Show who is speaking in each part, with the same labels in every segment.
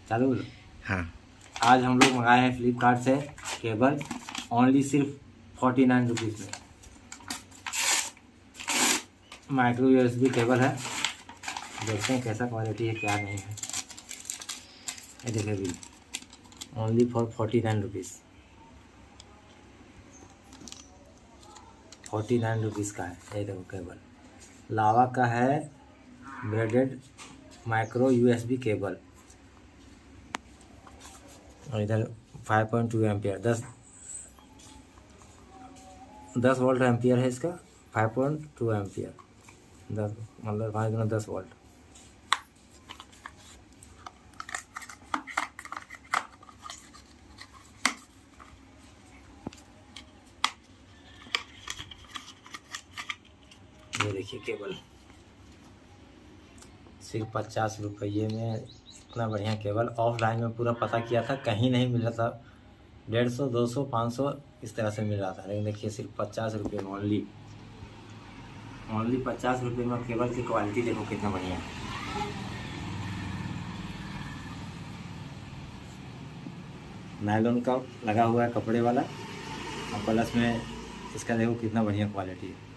Speaker 1: चालू।
Speaker 2: हाँ।
Speaker 1: आज हम लोग मंगाए हैं फ्लिपकार्ट से केबल, ओनली सिर्फ 49 रुपीज़ में। माइक्रो USB केबल है, देखते हैं कैसा क्वालिटी है क्या नहीं है। ये देखिए bill, only for 49 rupees. 49 rupees का है। ये देखो केबल लावा का है, ब्रेडेड माइक्रो USB केबल। और इधर 5.2 एम्पियर 10 वोल्ट एम्पियर है इसका। 5.2 एम्पियर 10 मतलब 5 गुना 10 वोल्ट। ये देखिए केबल सिर्फ 50 रुपये में इतना बढ़िया केबल। ऑफलाइन में पूरा पता किया था, कहीं नहीं मिल रहा था। 150, 200, 500 इस तरह से मिल रहा था, लेकिन देखिए सिर्फ 50 रुपये में ओनली 50 रुपये में केबल की क्वालिटी देखो कितना बढ़िया है। नायलॉन का लगा हुआ है कपड़े वाला, और प्लस में इसका देखो कितना बढ़िया क्वालिटी है।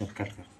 Speaker 1: कट कर